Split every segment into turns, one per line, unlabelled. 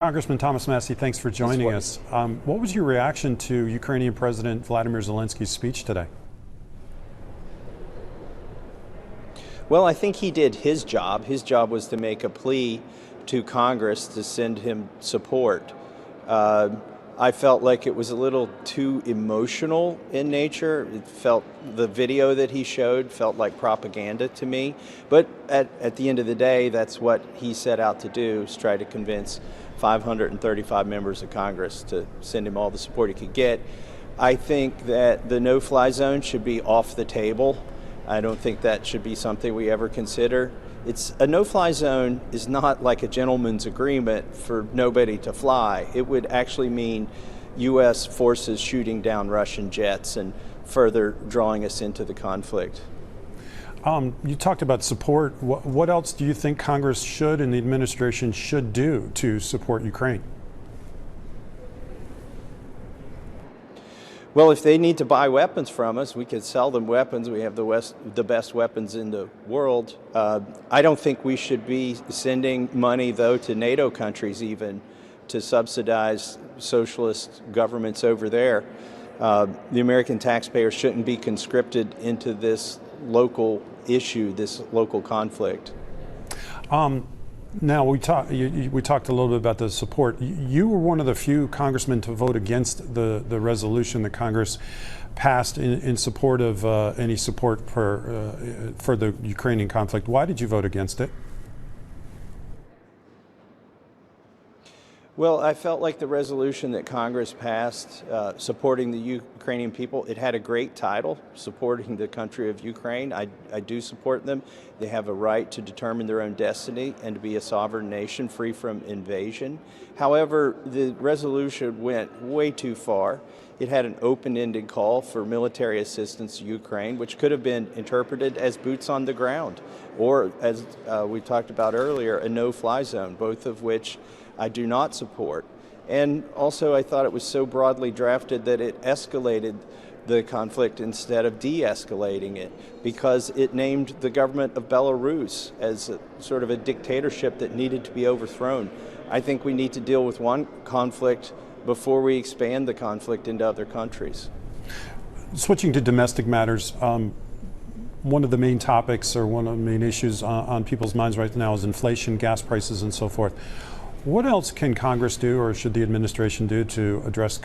Congressman Thomas Massie, thanks for joining us. What was your reaction to Ukrainian President Vladimir Zelinskis' speech today?
Well, I think he did his job. His job was to make a plea to Congress to send him support. I felt like it was a little too emotional in nature. The video that he showed felt like propaganda to me. But at the end of the day, that's what he set out to do, is try to convince 535 members of Congress to send him all the support he could get. I think that the no-fly zone should be off the table. I don't think that should be something we ever consider. A no-fly zone is not like a gentleman's agreement for nobody to fly. It would actually mean U.S. forces shooting down Russian jets and further drawing us into the conflict.
You talked about support. What else do you think Congress should and the administration should do to support Ukraine?
Well, if they need to buy weapons from us, we could sell them weapons. We have the best weapons in the world. I don't think we should be sending money, though, to NATO countries even to subsidize socialist governments over there. The American taxpayer shouldn't be conscripted into this local issue, this local conflict.
Now, we talked a little bit about the support. You were one of the few congressmen to vote against the resolution that Congress passed in support of any support for the Ukrainian conflict. Why did you vote against it?
Well, I felt like the resolution that Congress passed supporting the Ukrainian people, it had a great title, supporting the country of Ukraine. I do support them. They have a right to determine their own destiny and to be a sovereign nation free from invasion. However, the resolution went way too far. It had an open-ended call for military assistance to Ukraine, which could have been interpreted as boots on the ground, or as we talked about earlier, a no-fly zone, both of which I do not support. And also, I thought it was so broadly drafted that it escalated the conflict instead of de-escalating it, because it named the government of Belarus as sort of a dictatorship that needed to be overthrown. I think we need to deal with one conflict before we expand the conflict into other countries.
Switching to domestic matters, one of the main topics or one of the main issues on people's minds right now is inflation, gas prices, and so forth. What else can Congress do, or should the administration do, to address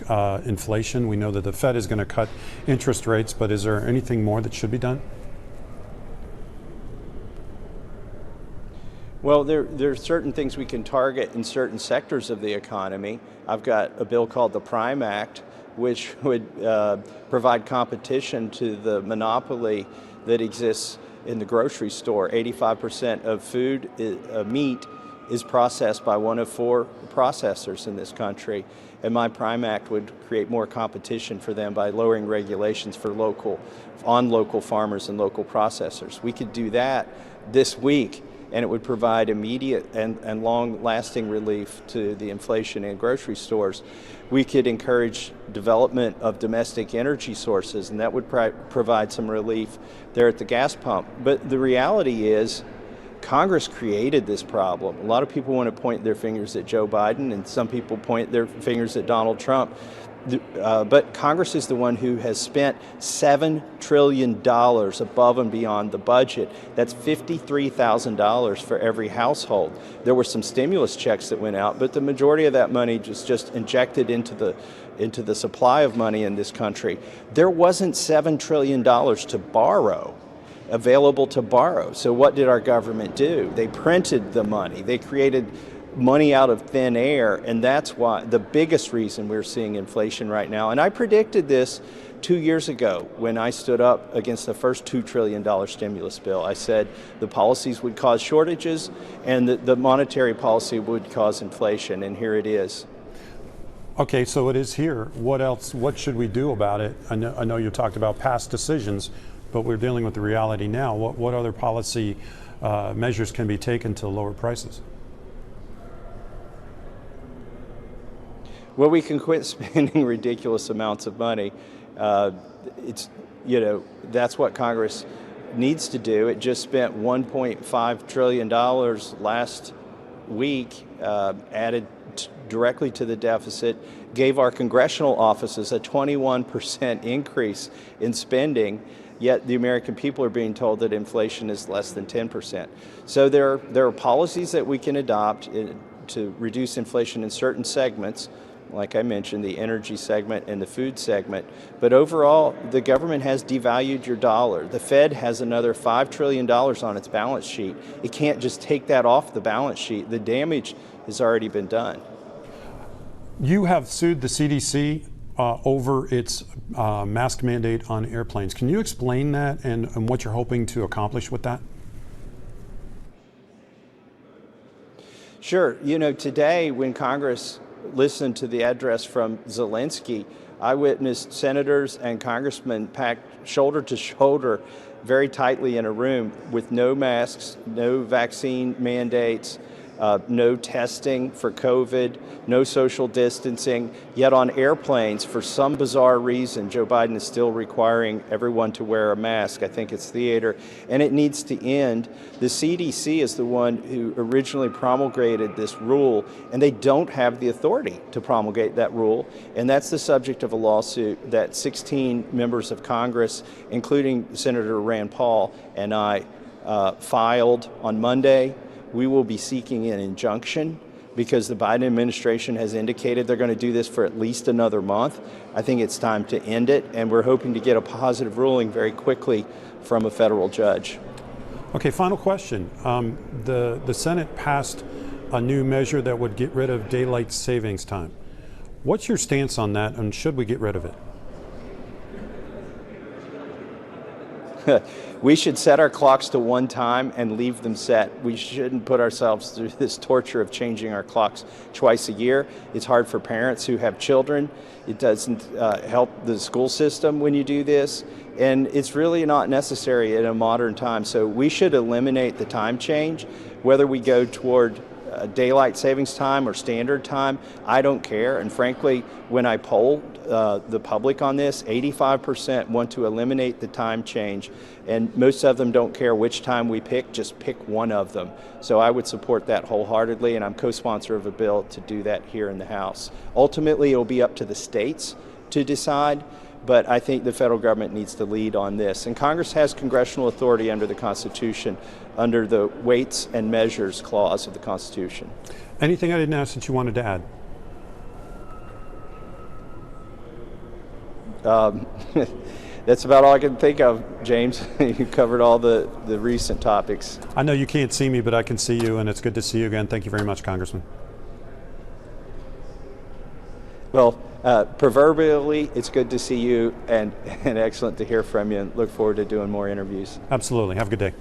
inflation? We know that the Fed is going to cut interest rates, but is there anything more that should be done?
Well, there are certain things we can target in certain sectors of the economy. I've got a bill called the Prime Act, which would provide competition to the monopoly that exists in the grocery store. 85% of food, meat, is processed by one of 4 processors in this country. And my Prime Act would create more competition for them by lowering regulations for local farmers and local processors. We could do that this week, and it would provide immediate and long-lasting relief to the inflation in grocery stores. We could encourage development of domestic energy sources, and that would provide some relief there at the gas pump. But the reality is, Congress created this problem. A lot of people want to point their fingers at Joe Biden, and some people point their fingers at Donald Trump. But Congress is the one who has spent $7 trillion above and beyond the budget. That's $53,000 for every household. There were some stimulus checks that went out, but the majority of that money just injected into the supply of money in this country. There wasn't $7 trillion to borrow, available to borrow. So what did our government do? They printed the money. They created money out of thin air, and that's why the biggest reason we're seeing inflation right now. And I predicted this 2 years ago when I stood up against the first $2 trillion stimulus bill. I said the policies would cause shortages and the monetary policy would cause inflation, and here it is.
Okay, so it is here. What else? What should we do about it? I know you talked about past decisions, but we're dealing with the reality now. What other policy measures can be taken to lower prices?
Well, we can quit spending ridiculous amounts of money. That's what Congress needs to do. It just spent $1.5 trillion last week, added directly to the deficit, gave our congressional offices a 21% increase in spending, yet the American people are being told that inflation is less than 10%. So there are policies that we can adopt to reduce inflation in certain segments, like I mentioned, the energy segment and the food segment. But overall, the government has devalued your dollar. The Fed has another $5 trillion on its balance sheet. It can't just take that off the balance sheet. The damage has already been done.
You have sued the CDC over its mask mandate on airplanes. Can you explain that and what you're hoping to accomplish with that?
Sure. You know, today when Congress listened to the address from Zelinskis, I witnessed senators and congressmen packed shoulder to shoulder very tightly in a room with no masks, no vaccine mandates, no testing for COVID, no social distancing. Yet on airplanes, for some bizarre reason, Joe Biden is still requiring everyone to wear a mask. I think it's theater, and it needs to end. The CDC is the one who originally promulgated this rule, and they don't have the authority to promulgate that rule. And that's the subject of a lawsuit that 16 members of Congress, including Senator Rand Paul and I, filed on Monday. We will be seeking an injunction because the Biden administration has indicated they're going to do this for at least another month. I think it's time to end it, and we're hoping to get a positive ruling very quickly from a federal judge.
Okay, final question. The Senate passed a new measure that would get rid of daylight savings time. What's your stance on that, and should we get rid of it?
We should set our clocks to one time and leave them set. We shouldn't put ourselves through this torture of changing our clocks twice a year. It's hard for parents who have children. It doesn't help the school system when you do this. And it's really not necessary in a modern time. So we should eliminate the time change, whether we go toward daylight savings time or standard time. I don't care. And frankly, when I polled the public on this, 85% want to eliminate the time change. And most of them don't care which time we pick, just pick one of them. So I would support that wholeheartedly, and I'm co-sponsor of a bill to do that here in the House. Ultimately, it'll be up to the states to decide, but I think the federal government needs to lead on this. And Congress has congressional authority under the Constitution, under the Weights and Measures Clause of the Constitution.
Anything I didn't ask that you wanted to add?
That's about all I can think of, James. You covered all the recent topics.
I know you can't see me, but I can see you, and it's good to see you again. Thank you very much, Congressman.
Well, proverbially, it's good to see you and excellent to hear from you, and look forward to doing more interviews.
Absolutely. Have a good day.